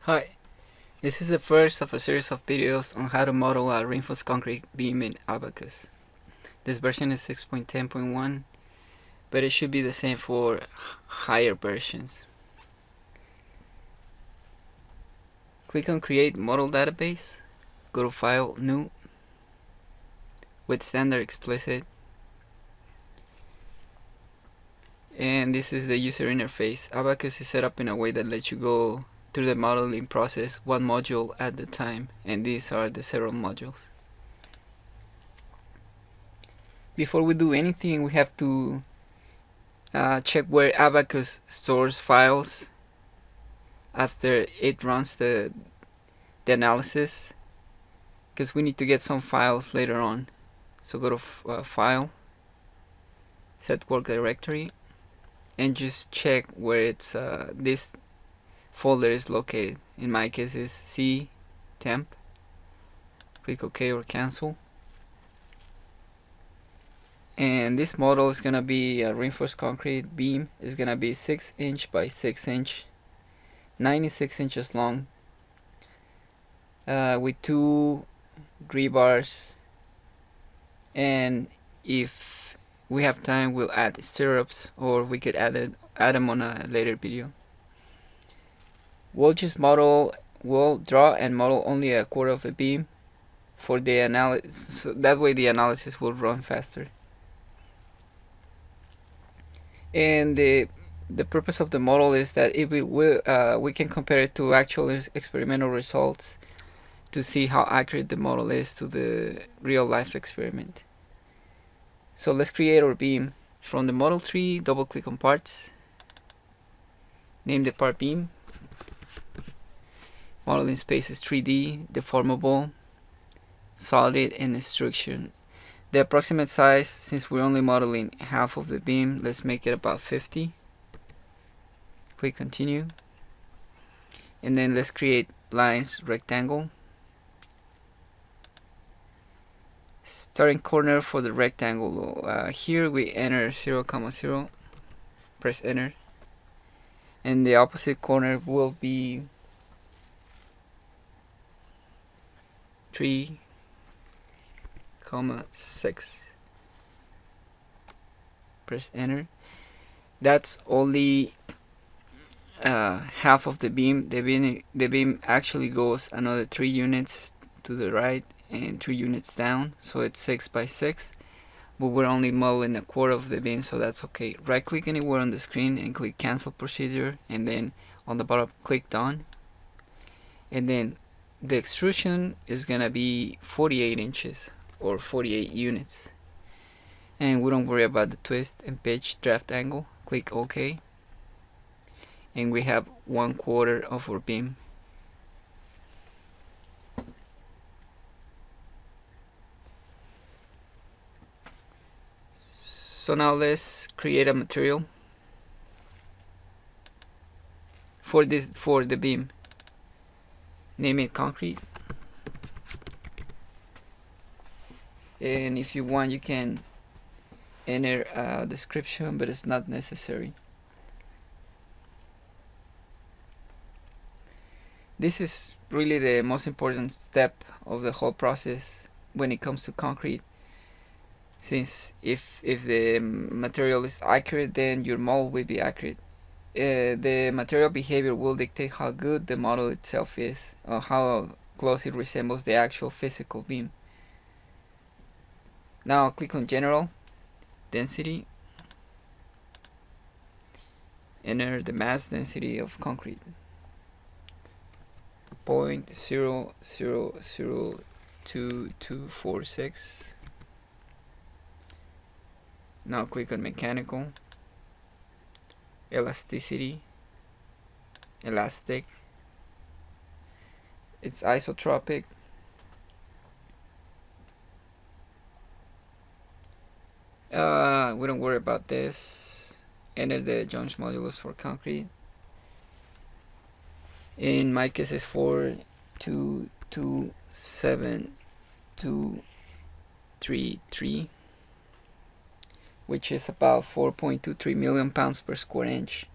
Hi, this is the first of a series of videos on how to model a reinforced concrete beam in Abaqus. This version is 6.10.1, but it should be the same for higher versions. Click on Create Model Database, go to File, New, with Standard Explicit, and this is the user interface. Abaqus is set up in a way that lets you go through the modeling process one module at a time, and these are the several modules. Before we do anything, we have to check where Abaqus stores files after it runs the analysis, because we need to get some files later on. So go to File, Set Work Directory, and just check where it's this folder is located. In my case, is C temp. Click OK or cancel. And this model is gonna be a reinforced concrete beam. It's gonna be 6 inch by 6 inch, 96 inches long, with 2 rebars, and if we have time we'll add stirrups, or we could add them on a later video. We'll draw and model only a quarter of a beam for the analysis, so that way the analysis will run faster. And the purpose of the model is that we can compare it to actual experimental results to see how accurate the model is to the real life experiment. So let's create our beam. From the model tree, double click on parts, name the part beam, modeling space is 3D, deformable, solid, and extrusion. The approximate size, since we're only modeling half of the beam, let's make it about 50. Click continue, and then let's create lines, rectangle. Starting corner for the rectangle, here we enter 0,0, press enter, and the opposite corner will be 3,6. Press enter. That's only half of the beam. The beam actually goes another 3 units to the right and 3 units down, so it's 6 by 6, but we're only modeling a quarter of the beam, so that's okay. Right click anywhere on the screen and click cancel procedure, and then on the bottom click done, and then the extrusion is gonna be 48 inches or 48 units, and we don't worry about the twist and pitch draft angle. Click OK, and we have 1/4 of our beam. So now let's create a material for the beam. Name it concrete, and if you want you can enter a description, but it's not necessary. This is really the most important step of the whole process when it comes to concrete, since if the material is accurate, then your model will be accurate. The material behavior will dictate how good the model itself is, or how close it resembles the actual physical beam. Now click on General, Density, enter the mass density of concrete, 0.002246. Now click on Mechanical, Elasticity, Elastic, it's isotropic, we don't worry about this. Enter the Jones modulus for concrete. In my case it's 4227233, which is about 4.23 million pounds per square inch,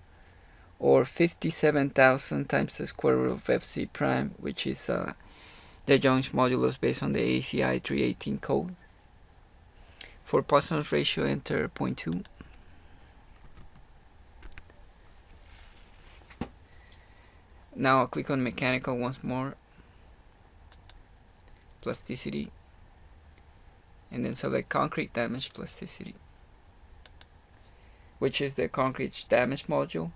or 57,000 times the square root of FC prime, which is the Young's modulus based on the ACI 318 code. For Poisson's ratio, enter 0.2. Now I'll click on mechanical once more, plasticity, and then select concrete damage plasticity, which is the concrete damage module.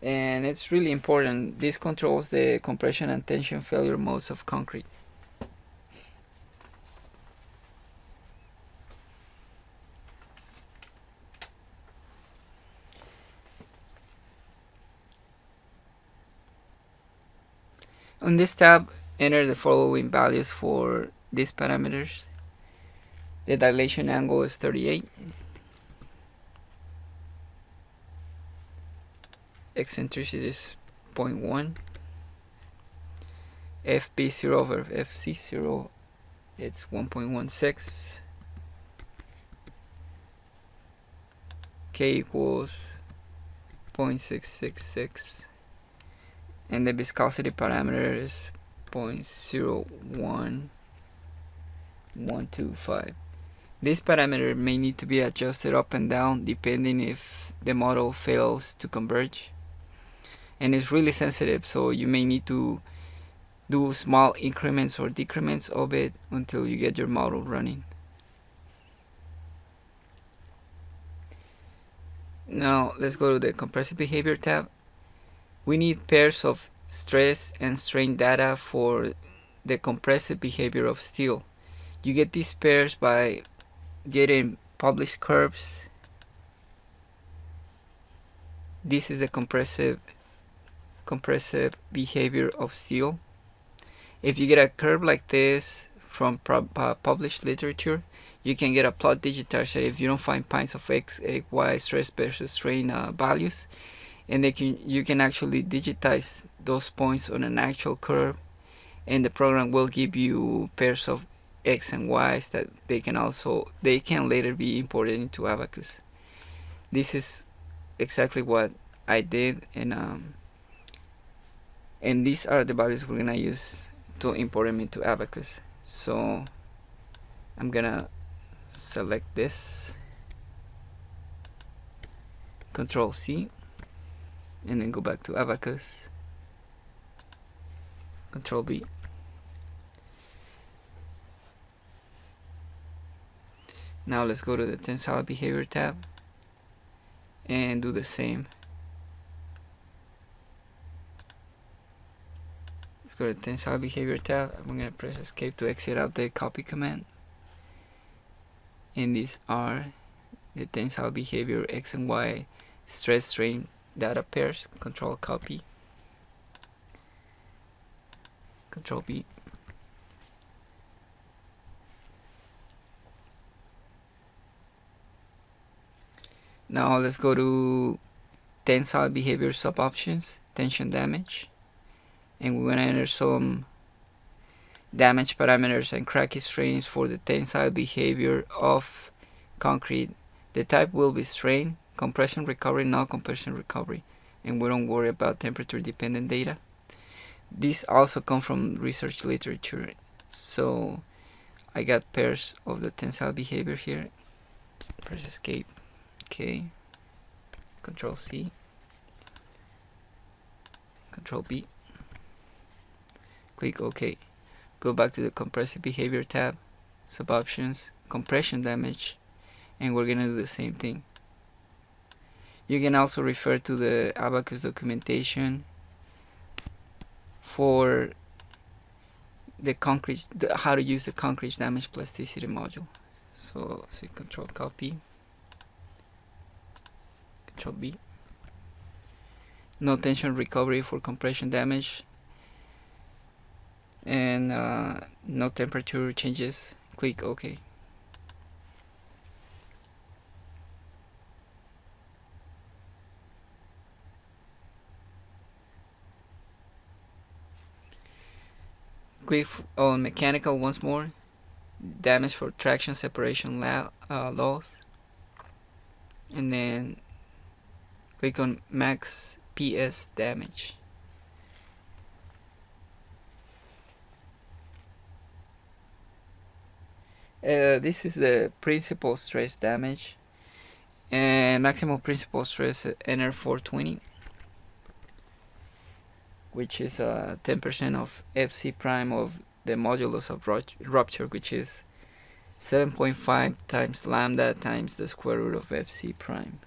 And it's really important. This controls the compression and tension failure modes of concrete. On this tab, enter the following values for these parameters. The dilation angle is 38. Eccentricity is 0.1. FB0 over FC0, it's 1.16. K equals 0.666. And the viscosity parameter is 0.01125. This parameter may need to be adjusted up and down depending if the model fails to converge. And it's really sensitive, so you may need to do small increments or decrements of it until you get your model running. Now let's go to the compressive behavior tab. We need pairs of stress and strain data for the compressive behavior of steel. You get these pairs by getting published curves. This is the compressive behavior of steel. If you get a curve like this from published literature, you can get a plot digitizer if you don't find points of x, y, stress versus strain values. And you can actually digitize those points on an actual curve, and the program will give you pairs of x and y's that they can later be imported into Abaqus. This is exactly what I did, and these are the values we're gonna use to import them into Abaqus. So I'm gonna select this, Control C, and then go back to Abaqus, Control B. Now let's go to the tensile behavior tab and do the same. Let's go to the tensile behavior tab. I'm going to press escape to exit out the copy command. And these are the tensile behavior x and y stress strain data pairs. Control copy, Control B. Now let's go to tensile behavior sub options, tension damage, and we're going to enter some damage parameters and cracky strains for the tensile behavior of concrete. The type will be strain, compression recovery, non-compression recovery, and we don't worry about temperature dependent data. These also come from research literature, so I got pairs of the tensile behavior here. Press escape, okay, Control C, Control B, click OK. Go back to the compressive behavior tab, sub options, compression damage, and we're gonna do the same thing. You can also refer to the Abaqus documentation for the how to use the concrete damage plasticity module. So say Control copy, Control B. No tension recovery for compression damage, and no temperature changes. Click OK. Click on mechanical once more, damage for traction separation laws, and then click on max PS damage. This is the principal stress damage, and maximum principal stress NR 420, which is 10% of FC prime of the modulus of rupture, which is 7.5 times lambda times the square root of FC prime.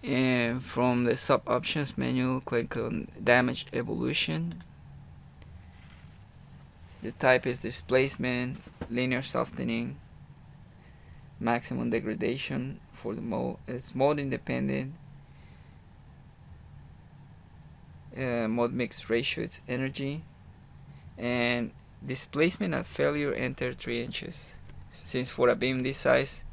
And from the sub options menu, click on damage evolution. The type is displacement, linear softening, maximum degradation for the mode. It's mode independent. Mode mix ratio, it's energy, and displacement at failure enter 3 inches. Since for a beam this size,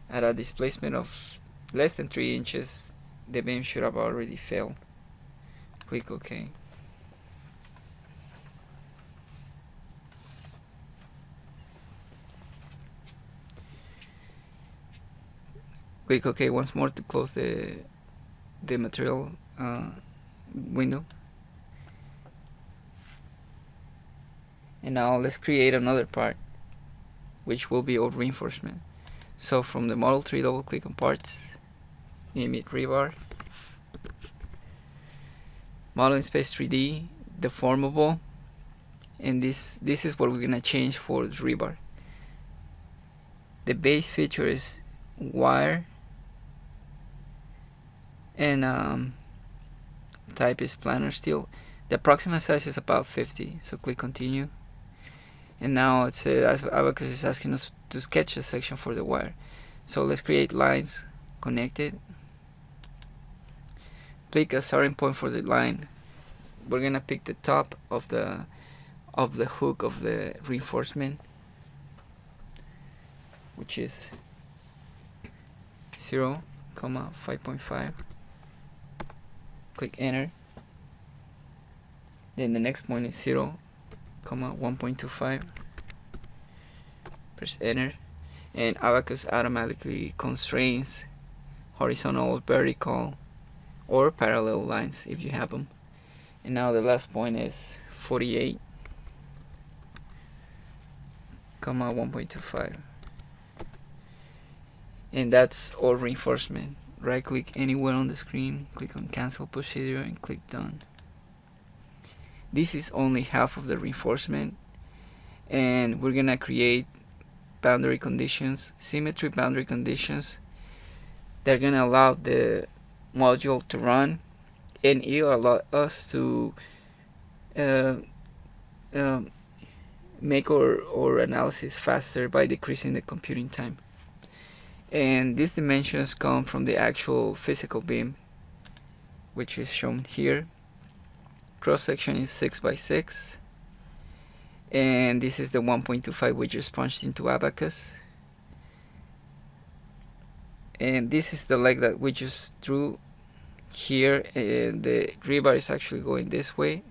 at a displacement of less than 3 inches, the beam should have already failed. Click OK. Click OK once more to close the material window. And now let's create another part, which will be our reinforcement. So from the model tree, double click on parts, name it rebar, model in space 3D, deformable, and this is what we're gonna change for the rebar. The base feature is wire, and type is planar steel. The approximate size is about 50, so click continue. And now it's Abaqus is asking us to sketch a section for the wire. So let's create lines connected. Pick a starting point for the line. We're gonna pick the top of the hook of the reinforcement, which is 0, 5.5. Click enter. Then the next point is 0, 1.25. Press enter, and Abaqus automatically constrains horizontal, vertical, or parallel lines if you have them. And now the last point is 48, 1.25. And that's all reinforcement. Right click anywhere on the screen, click on cancel procedure, and click done. This is only half of the reinforcement, and we're gonna create boundary conditions, symmetry boundary conditions. They're gonna allow the module to run, and it'll allow us to make our analysis faster by decreasing the computing time. And these dimensions come from the actual physical beam, which is shown here. Cross section is 6 by 6, and this is the 1.25 we just punched into Abaqus. And this is the leg that we just drew here, and the rebar is actually going this way,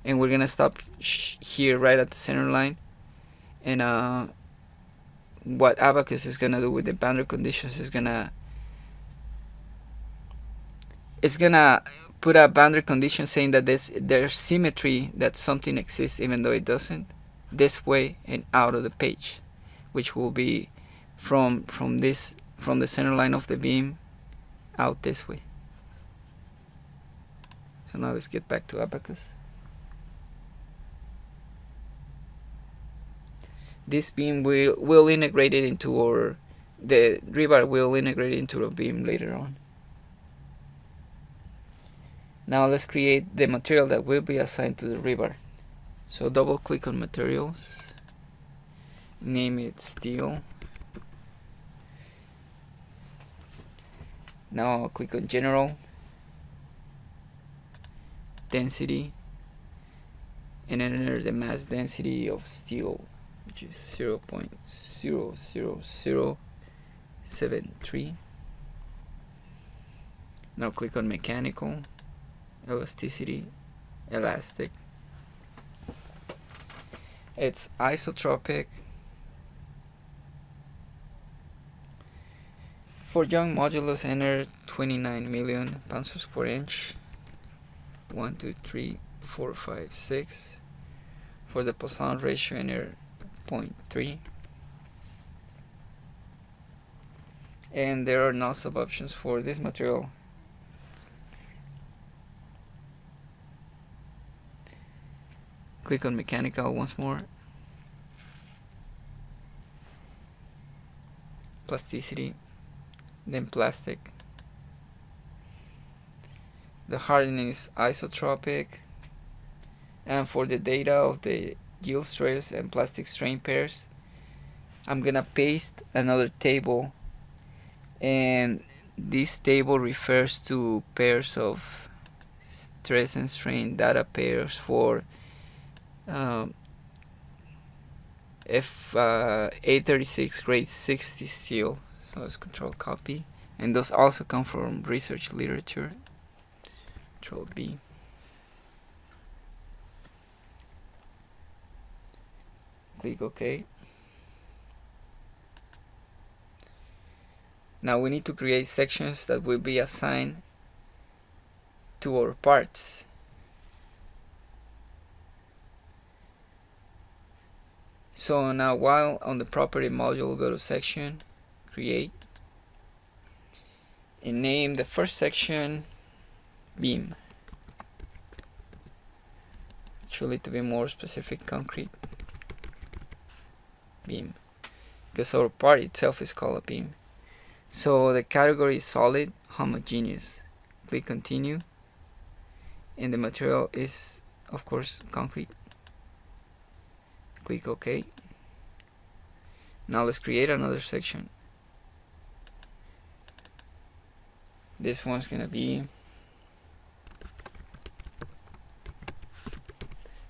and we're gonna stop here right at the center line. And what Abaqus is gonna do with the boundary conditions is it's gonna put a boundary condition saying that there's symmetry, that something exists even though it doesn't, this way and out of the page, which will be from the center line of the beam out this way. So now let's get back to Abaqus. This beam will integrate it into the rebar will integrate it into the beam later on. Now let's create the material that will be assigned to the rebar. So double click on materials, name it steel. Now I'll click on general, density, and enter the mass density of steel, which is 0.00073. Now click on mechanical, elasticity, elastic. It's isotropic For joint modulus, enter 29 million pounds per square inch. 1, 2, 3, 4, 5, 6. For the Poisson ratio, enter 0.3. And there are no sub options for this material. Click on mechanical once more. Plasticity, then plastic. The hardening is isotropic. And for the data of the yield stress and plastic strain pairs, I'm gonna paste another table, and this table refers to pairs of stress and strain data pairs for F836 grade 60 steel. So let's control copy, and those also come from research literature. Control B. Click OK. Now we need to create sections that will be assigned to our parts. So now, while on the property module, go to section, create, and name the first section beam. Actually, to be more specific, concrete beam, because our part itself is called a beam. So the category is solid, homogeneous. Click continue, and the material is, of course, concrete. Click OK. Now let's create another section. This one's gonna be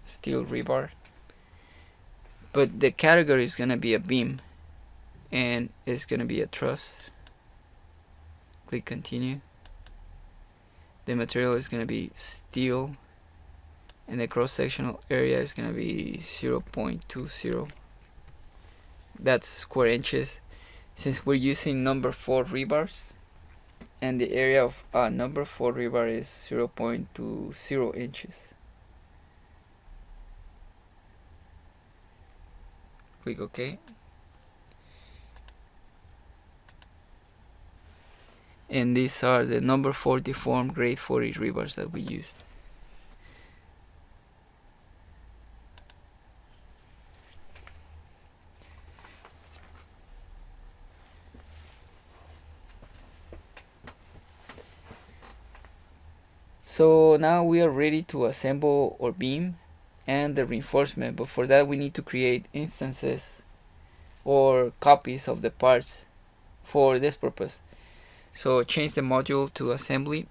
steel rebar, but the category is gonna be a beam, and it's gonna be a truss. Click continue. The material is gonna be steel, and the cross-sectional area is gonna be 0.20. That's square inches, since we're using number 4 rebars, and the area of number 4 rebar is 0.20 inches. Click OK. And these are the number 4 deformed grade 40 rebars that we used. So now we are ready to assemble our beam and the reinforcement, but for that we need to create instances or copies of the parts for this purpose. So change the module to assembly.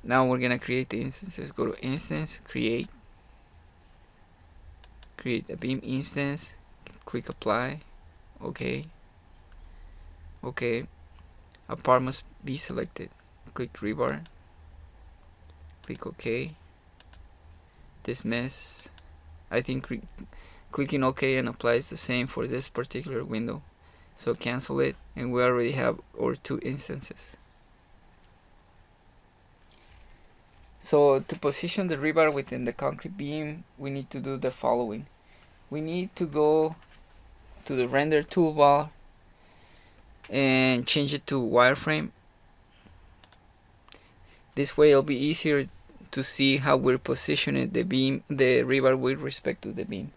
Now we're gonna create the instances. Go to instance, create a beam instance, click apply, OK. A part must be selected. Click rebar, click OK. Dismiss. I think clicking OK and apply is the same for this particular window. So cancel it, and we already have our 2 instances. So to position the rebar within the concrete beam, we need to do the following. We need to go to the render toolbar and change it to wireframe. This way it'll be easier to see how we're positioning the rebar with respect to the beam.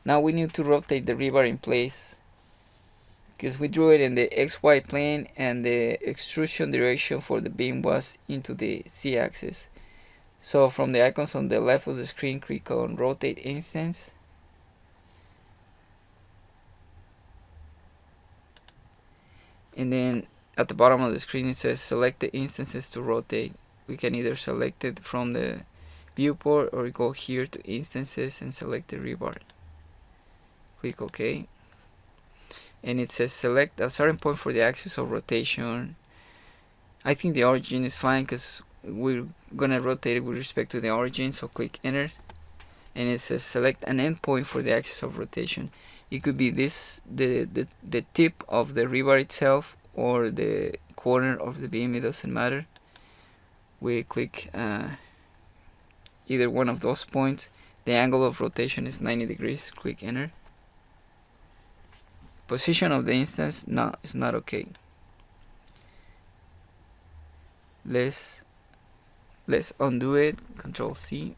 Now we need to rotate the rebar in place, because we drew it in the XY plane and the extrusion direction for the beam was into the Z axis. So from the icons on the left of the screen, click on rotate instance. And then at the bottom of the screen it says select the instances to rotate. We can either select it from the viewport or go here to instances and select the rebar. Click OK. And it says select a starting point for the axis of rotation, I think the origin is fine because we're gonna rotate it with respect to the origin. So click enter, and it says select an endpoint for the axis of rotation. It could be this, the tip of the rebar itself, or the corner of the beam. It doesn't matter. We click either one of those points. The angle of rotation is 90 degrees. Click enter. Position of the instance is not okay. Let's undo it. Control C.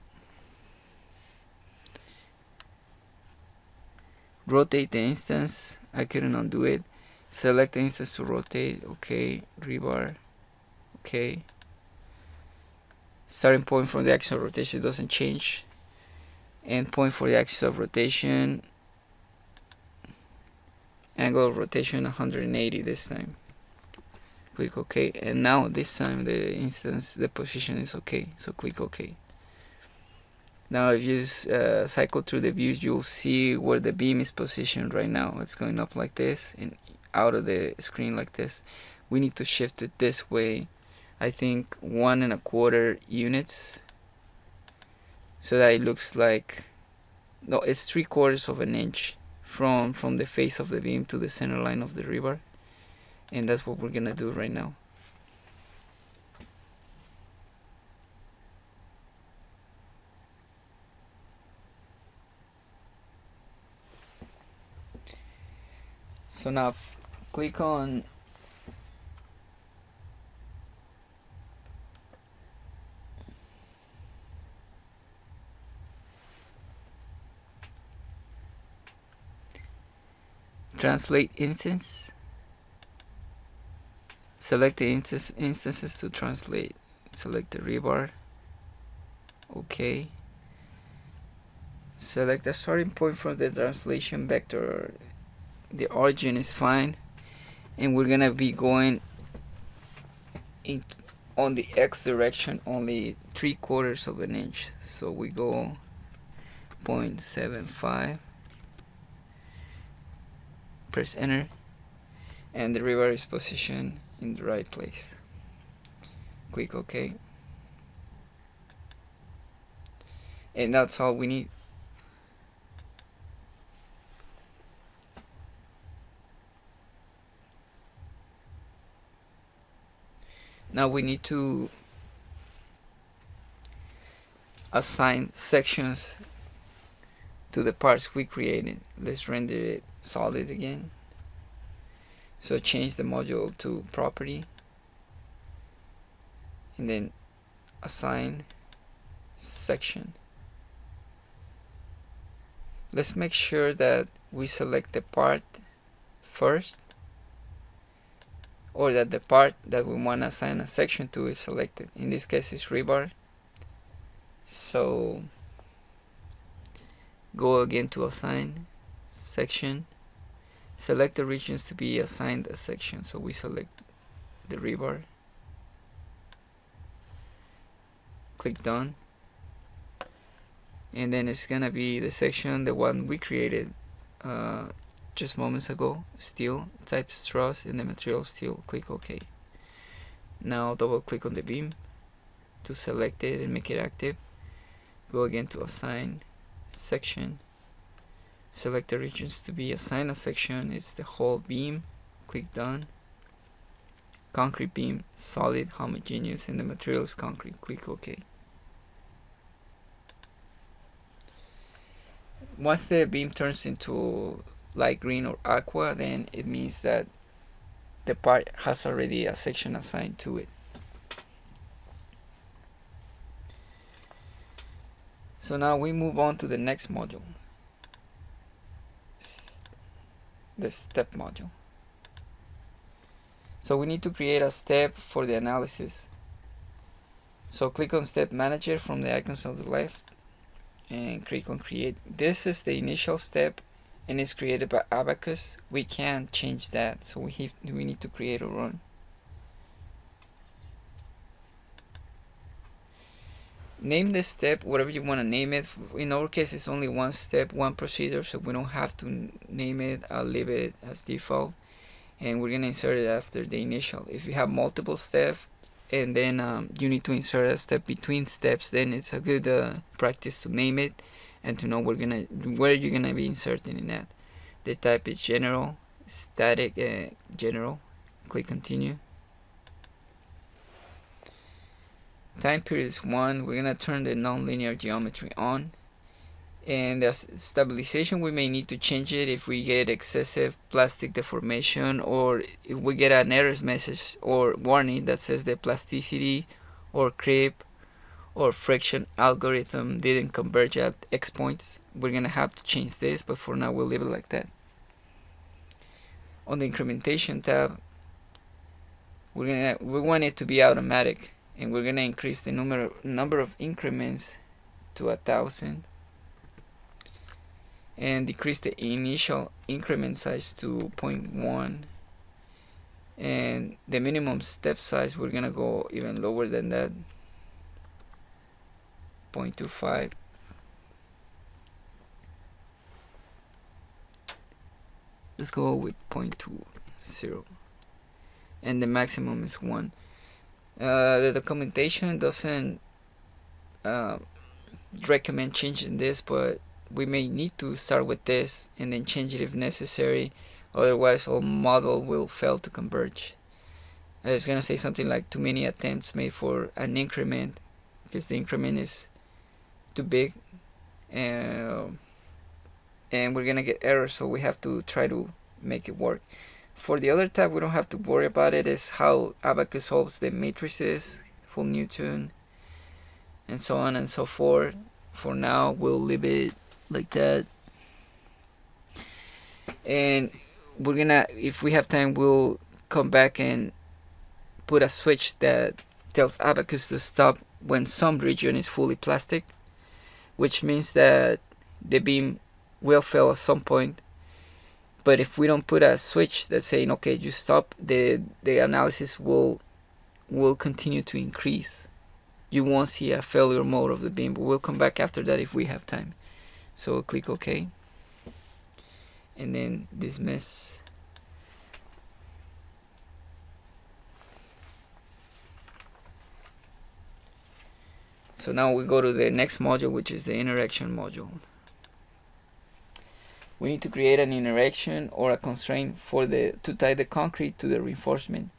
Rotate the instance. I couldn't undo it. Select the instance to rotate. Okay. Rebar. Okay. Starting point from the axis of rotation doesn't change. End point for the axis of rotation. Angle of rotation 180 this time. Click OK, and now this time the position is okay, so click OK. Now if you cycle through the views, you'll see where the beam is positioned right now. It's going up like this and out of the screen like this. We need to shift it this way, I think 1 1/4 units, so that it looks like, no, it's 3/4 of an inch from the face of the beam to the center line of the rebar. And that's what we're gonna do right now. So now click on translate instance. Select the instances to translate. Select the rebar. Okay. Select the starting point from the translation vector. The origin is fine, and we're gonna be going on the X direction only 3/4 of an inch. So we go 0.75. Press enter, and the rebar is positioned in the right place. Click OK, and that's all we need. Now we need to assign sections to the parts we created. Let's render it solid again. So change the module to property, and then assign section. Let's make sure that we select the part first, or that the part that we want to assign a section to is selected. In this case it's rebar. So go again to assign section. Select the regions to be assigned a section. So we select the rebar. Click done. And then it's gonna be the section, the one we created just moments ago. Steel, type struts, and the material steel. Click OK. Now double click on the beam to select it and make it active. Go again to assign section. Select the regions to be assigned a section. It's the whole beam. Click done. Concrete beam, solid, homogeneous, and the material is concrete. Click OK. Once the beam turns into light green or aqua, then it means that the part has already a section assigned to it. So now we move on to the next module, the step module. So we need to create a step for the analysis. So click on Step Manager from the icons on the left and click on Create. This is the initial step and it's created by Abaqus. We can't change that, so we need to create a run. Name this step whatever you want to name it. In our case it's only one step, one procedure, so we don't have to name it. I'll leave it as default, and we're gonna insert it after the initial. If you have multiple steps, and then you need to insert a step between steps, then it's a good practice to name it and to know where you're gonna be inserting in that. The type is general, static, general. Click continue. Time period is 1. We're gonna turn the nonlinear geometry on. And the stabilization, we may need to change it if we get excessive plastic deformation, or if we get an error message or warning that says the plasticity or creep or friction algorithm didn't converge at X points. We're gonna have to change this, but for now we'll leave it like that. On the incrementation tab, we want it to be automatic, and we're gonna increase the number of increments to 1,000. And decrease the initial increment size to 0.1, and the minimum step size, we're gonna go even lower than that, 0.25. Let's go with 0.20, and the maximum is 1. The documentation doesn't recommend changing this, but we may need to start with this and then change it if necessary, otherwise our model will fail to converge. It's gonna say something like too many attempts made for an increment, because the increment is too big, and we're gonna get errors, so we have to try to make it work. For the other tab, we don't have to worry about it. It's how Abaqus solves the matrices, full Newton, and so on and so forth. For now, we'll leave it like that, and we're gonna, if we have time, we'll come back and put a switch that tells Abaqus to stop when some region is fully plastic, which means that the beam will fail at some point. But if we don't put a switch that's saying okay, you stop, the analysis will continue to increase. You won't see a failure mode of the beam, but we'll come back after that if we have time. So click OK, and then dismiss. So now we go to the next module, which is the interaction module. We need to create an interaction or a constraint to tie the concrete to the reinforcement,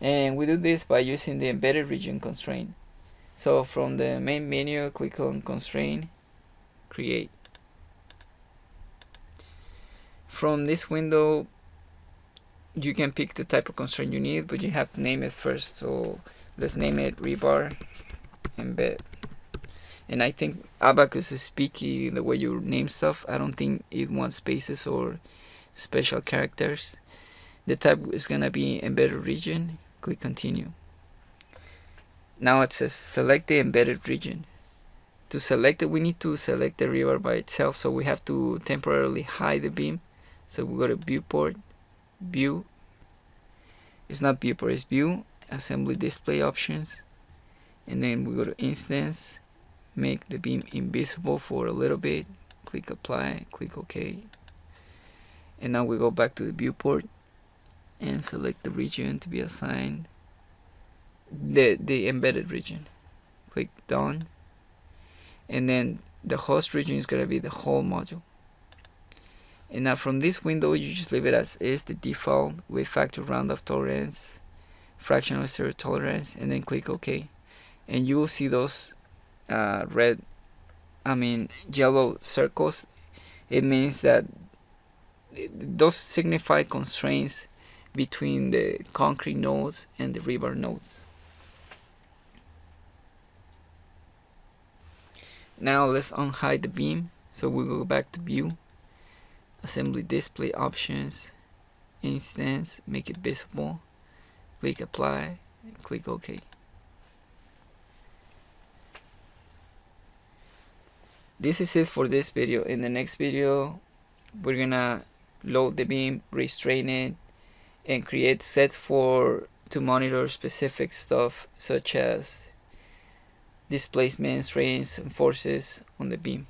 and we do this by using the embedded region constraint. So from the main menu, click on constraint, create. From this window, you can pick the type of constraint you need, but you have to name it first. So let's name it rebar embed. And I think Abaqus is picky the way you name stuff. I don't think it wants spaces or special characters. The type is gonna be embedded region. Click continue. Now it says select the embedded region. To select it, we need to select the rebar by itself, so we have to temporarily hide the beam. So we go to viewport, view. It's not viewport, it's view, assembly display options, and then we go to instance, make the beam invisible for a little bit, click apply, click OK, and now we go back to the viewport and select the region to be assigned, the embedded region. Click done, and then the host region is going to be the whole module. And now from this window, you just leave it as is, the default with factor round-off tolerance, fractional stereo tolerance, and then click OK. And you will see those yellow circles. It means that those signify constraints between the concrete nodes and the rebar nodes. Now let's unhide the beam. So we go back to view, assembly display options, instance, make it visible, click apply, and click OK. This is it for this video. In the next video, we're gonna load the beam, restrain it, and create sets to monitor specific stuff such as displacement, strains, and forces on the beam.